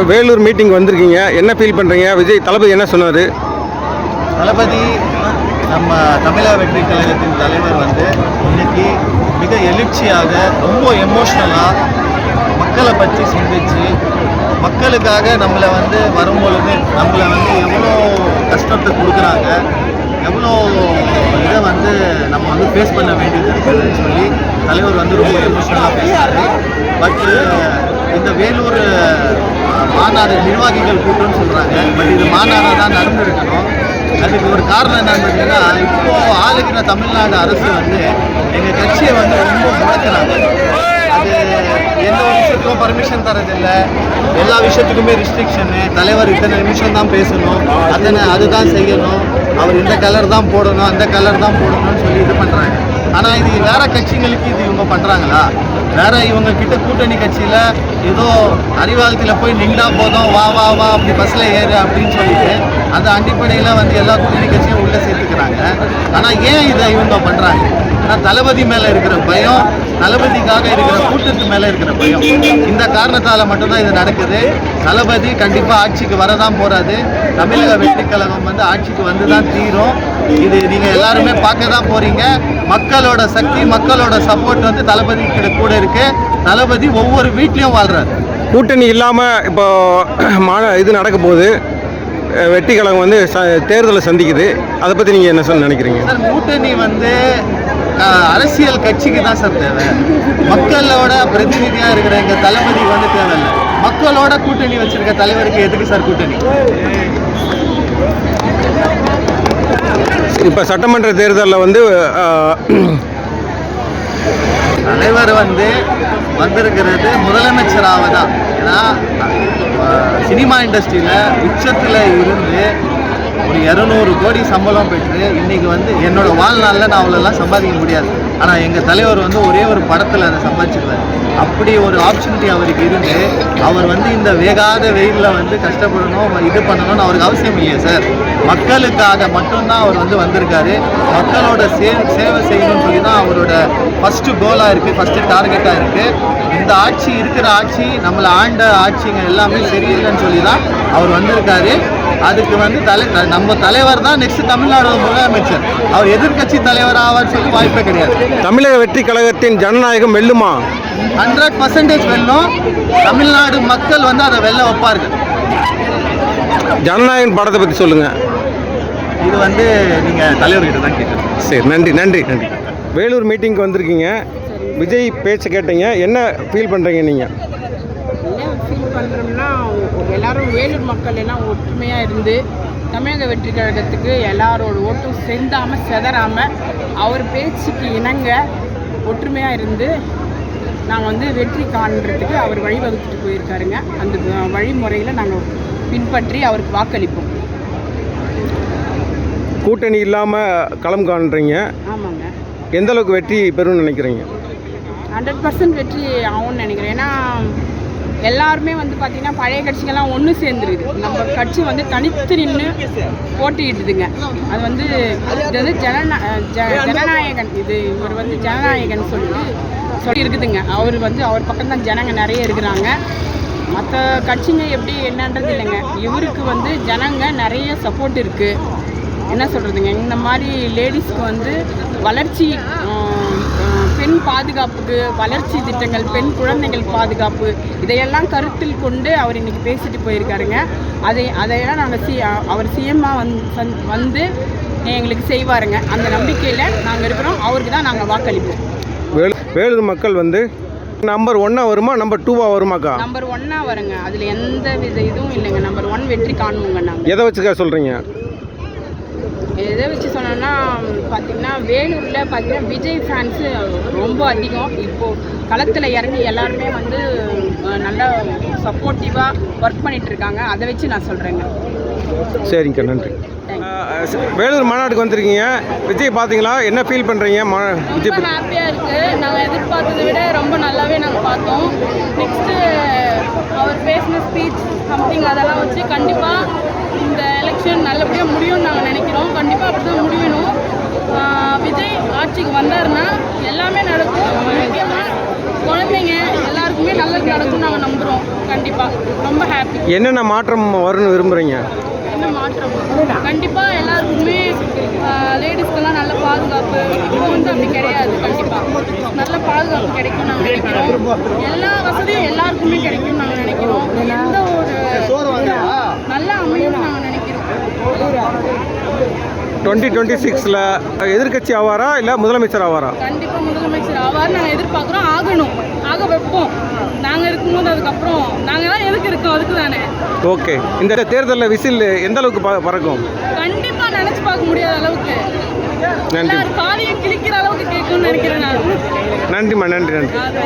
Vellore meeting வந்திருக்கீங்க, என்ன feel பண்ணுறீங்க? விஜய் தளபதி என்ன சொன்னார்? தளபதி நம்ம தமிழக வெற்றி கழகத்தின் தலைவர் வந்து இன்னைக்கு மிக எழுச்சியாக ரொம்ப எமோஷ்னலாக மக்களை பற்றி சிந்திச்சு மக்களுக்காக நம்மளை வந்து வரும்பொழுது நம்மளை வந்து எவ்வளோ கஷ்டத்தை கொடுக்குறாங்க, எவ்வளோ இதை வந்து நம்ம வந்து ஃபேஸ் பண்ண வேண்டியது இருக்குதுன்னு சொல்லி தலைவர் வந்து ரொம்ப எமோஷ்னலாக பேசுகிறாரு. பட் இந்த வேலூர் மாநாடு நிர்வாகிகள் கூட்டம்னு சொல்கிறாங்க, பட் இது மாநாடாக தான் நடந்திருக்கணும். அதுக்கு ஒரு காரணம் என்னன்னு பார்த்தீங்கன்னா, இப்போது ஆளுகிற தமிழ்நாடு அரசு வந்து எங்கள் கட்சியை வந்து ரொம்ப முடக்கிறாங்க. அது எந்த ஒரு விஷயத்துக்கும் பர்மிஷன் தரதில்லை, எல்லா விஷயத்துக்குமே ரிஸ்ட்ரிக்ஷனு. தலைவர் இத்தனை நிமிஷம் தான் பேசணும், அதுதான் செய்யணும், அவர் இந்த கலர் தான் போடணும், அந்த கலர் தான் போடணும்னு சொல்லி இது பண்ணுறாங்க. ஆனால் இது வேறு கட்சிகளுக்கு இது இவங்க பண்ணுறாங்களா? வேறு இவங்க கிட்ட கூட்டணி கட்சியில் ஏதோ அறிவாலயத்தில் போய் நின்றா போதும், வா வா வா அப்படி பஸ்ஸில் ஏறு அப்படின்னு சொல்லிட்டு அந்த அடிப்படையில் வந்து எல்லா கூட்டணி கட்சியும் உள்ளே சேர்த்துக்கிறாங்க. ஆனால் ஏன் இதை இவங்க பண்ணுறாங்க? ஆனால் தளபதி மேலே இருக்கிற பயம், தளபதிக்காக இருக்கிற கூட்டத்து மேலே இருக்கிற பயம், இந்த காரணத்தால் மட்டும்தான் இது நடக்குது. தளபதி கண்டிப்பாக ஆட்சிக்கு வரதான் போகிறாரு. தமிழக வெற்றி கழகம் வந்து ஆட்சிக்கு வந்து தான் தீரும். இது நீங்கள் எல்லாருமே பார்க்க தான் போகிறீங்க. மக்களோட சக்தி, மக்களோட சப்போர்ட் வந்து தளபதி கூட இருக்கு. தளபதி ஒவ்வொரு வீட்லேயும் வாழ்றாரு. கூட்டணி இல்லாமல் இப்போ இது நடக்க போகுது, வெற்றி கழகம் வந்து தேர்தலை சந்திக்குது, அதை பற்றி நீங்கள் என்ன நினைக்கிறீங்க? சார், கூட்டணி வந்து அரசியல் கட்சிக்கு தான் சார் தேவை. மக்களோட பிரதிநிதியாக இருக்கிற எங்கள் தளபதி வந்து தேவையில்லை. மக்களோட கூட்டணி வச்சிருக்க தலைவருக்கு எதுக்கு சார் கூட்டணி? இப்போ சட்டமன்ற தேர்தலில் வந்து தலைவர் வந்து வந்திருக்கிறது முதலமைச்சராக தான். ஏன்னா சினிமா இண்டஸ்ட்ரியில் உச்சத்தில் இருந்து ஒரு 200 கோடி சம்பளம் பெற்று இன்றைக்கி வந்து என்னோடய வாழ்நாளில் நான் அவ்வளோலாம் சம்பாதிக்க முடியாது. ஆனால் எங்கள் தலைவர் வந்து ஒரே ஒரு படத்தில் அதை சம்பாதிச்சிருவார். அப்படி ஒரு ஆப்பர்ச்சுனிட்டி அவருக்கு இருந்து அவர் வந்து இந்த வேகாத வெயிலில் வந்து கஷ்டப்படணும், இது பண்ணணும்னு அவருக்கு அவசியம் இல்லையா சார்? மக்களுக்காக மட்டும்தான் அவர் வந்து வந்திருக்காரு. மக்களோட சேவை செய்யணும்னு சொல்லி தான் அவரோட ஃபஸ்ட்டு கோலாக இருக்குது, ஃபஸ்ட்டு டார்கெட்டாக இருக்குது. இந்த ஆட்சி இருக்கிற ஆட்சி, நம்மளை ஆண்ட ஆட்சிங்க எல்லாமே சரியில்லைன்னு சொல்லி தான் அவர் வந்திருக்காரு. அதுக்கு வந்து நம்ம தலைவர் தான் நெக்ஸ்ட் தமிழ்நாடு முதலமைச்சர். அவர் எதிர்கட்சி தலைவர் ஆவார் சொல்லி வாய்ப்பே கிடையாது. தமிழக வெற்றி கழகத்தின் ஜனநாயகம் வெல்லுமா? 100% வெல்லும். தமிழ்நாடு மக்கள் வந்து அதை வெல்ல வைப்பார்கள். ஜனநாயகம் படத்தை பற்றி சொல்லுங்கள். இது வந்து நீங்கள் தலைவர்கிட்ட தான் கேட்கணும். சரி, நன்றி நன்றி நன்றி. வேலூர் மீட்டிங்க்கு வந்திருக்கீங்க, விஜய் பேச்சு கேட்டீங்க, என்ன ஃபீல் பண்ணுறீங்க நீங்கள்? என்ன ஃபீல் பண்ணுறோம்னா, எல்லோரும் வேலூர் மக்கள் எல்லாம் ஒற்றுமையாக இருந்து தமிழக வெற்றி கழகத்துக்கு எல்லாரோட ஓட்டும் செந்தாமல் செதறாமல் அவர் பேச்சுக்கு இணங்க ஒற்றுமையாக இருந்து நாங்கள் வந்து வெற்றி காண்றதுக்கு அவர் வழிவகுத்துட்டு போயிருக்காருங்க. அந்த வழிமுறையில் நாங்கள் பின்பற்றி அவருக்கு வாக்களிப்போம். கூட்டணி இல்லாமல் களம் காண்றீங்க. ஆமாங்க. எந்த அளவுக்கு வெற்றி பெறும்னு நினைக்கிறீங்க? 100% வெற்றி ஆகும்னு நினைக்கிறேன். ஏன்னா எல்லாருமே வந்து பார்த்திங்கன்னா பழைய கட்சிகள்லாம் ஒன்று சேர்ந்துருது. நம்ம கட்சி வந்து தனித்து நின்று போட்டியிட்டுதுங்க. அது வந்து இது வந்து ஜனநாயகன், இவர் வந்து ஜனநாயகன் சொல்லி இருக்குதுங்க. அவர் வந்து அவர் பக்கம் தான் ஜனங்க நிறைய இருக்கிறாங்க. மற்ற கட்சிங்க எப்படி என்னன்றது இல்லைங்க. இவருக்கு வந்து ஜனங்க நிறைய சப்போர்ட் இருக்குது. என்ன சொல்கிறதுங்க, இந்த மாதிரி லேடிஸ்க்கு வந்து வளர்ச்சி, பெண் பாதுகாப்புக்கு வளர்ச்சி திட்டங்கள், பெண் குழந்தைகள் பாதுகாப்பு, இதையெல்லாம் கருத்தில் கொண்டு அவர் இன்றைக்கி பேசிட்டு போயிருக்காருங்க. அதையெல்லாம் நாங்கள் அவர் சிஎம்மாக வந்து எங்களுக்கு செய்வாருங்க. அந்த நம்பிக்கையில் நாங்கள் இருக்கிறோம். அவருக்கு தான் நாங்கள் வாக்களிப்போம். வேலூர் மக்கள் வந்து நம்பர் 1 வருமா, நம்பர் 2 வருமாக்கா? நம்பர் 1 வருங்க. அதில் எந்த வித இதுவும் இல்லைங்க. நம்பர் 1 வெற்றி காணுவோங்க. நாங்கள் எதை வச்சுக்கா சொல்கிறீங்க? எதை வச்சு சொன்னோன்னா பார்த்திங்கன்னா, வேலூரில் பார்த்திங்கன்னா விஜய் ஃபேன்ஸு ரொம்ப அதிகம். இப்போது களத்தில் இறங்கி எல்லாருமே வந்து நல்லா சப்போர்ட்டிவாக ஒர்க் பண்ணிகிட்ருக்காங்க. அதை வச்சு நான் சொல்கிறேங்க. சரிங்கக்கா, நன்றி. வேலூர் மாநாட்டுக்கு வந்திருக்கீங்க, விஜய் பார்த்தீங்களா? என்ன ஃபீல் பண்ணுறீங்க? விஜய் ரொம்ப ஹாப்பியாக இருக்குது. நாங்கள் எதிர்பார்த்ததை விட ரொம்ப நல்லாவே நாங்கள் பார்த்தோம். நெக்ஸ்ட்டு அவர் பேசின ஸ்பீச் சம்திங் அதெல்லாம் வச்சு கண்டிப்பாக இந்த எலெக்ஷன் நல்லபடியாக முடியும்னு நாங்கள் நினைக்கிறோம். கண்டிப்பாக அப்படி தான் முடியணும். விஜய் ஆட்சிக்கு வந்தாருன்னா எல்லாமே நடக்கும். முக்கியமாக குழந்தைங்க எல்லாருக்குமே எல்லாருக்குமே நல்லது நடக்கும் நாங்கள் நம்புகிறோம். கண்டிப்பாக ரொம்ப ஹாப்பி. என்னென்ன மாற்றம் வரும்னு விரும்புகிறீங்க? என்ன மாற்றம்? கண்டிப்பாக எல்லாருக்குமே லேடிஸ்க்கெல்லாம் நல்ல பாதுகாப்பு. இப்போ வந்து அப்படி கிடையாது. கண்டிப்பாக நல்ல பாதுகாப்பு கிடைக்கும் நாங்கள் நினைக்கிறோம். எல்லா வசதியும் எல்லாருக்குமே கிடைக்கும் நாங்கள் நினைக்கிறோம். எந்த ஒரு நல்ல அமையும் நாங்கள் நினைக்கிறோம். 2026ல் எதிர்க்கட்சி ஆவாரா இல்லை முதலமைச்சர் ஆவாரா? கண்டிப்பாக முதலமைச்சர் ஆவார் நாங்கள் எதிர்பார்க்குறோம். ஆகணும், ஆக வைப்போம். நாங்கள் இருக்கும்போது அதுக்கப்புறம் நாங்கள் தான் எதுக்கு இருக்கோம், அதுக்கு தானே. ஓகே. இந்த தேர்தலில் விசில் எந்த அளவுக்கு பறக்கும்? கண்டிப்பாக நினச்சி பார்க்க முடியாத அளவுக்கு நன்றி. காலையும் கிழிக்கிற அளவுக்கு கேட்கும்னு நினைக்கிறேன் நான். நன்றிம்மா, நன்றி. அது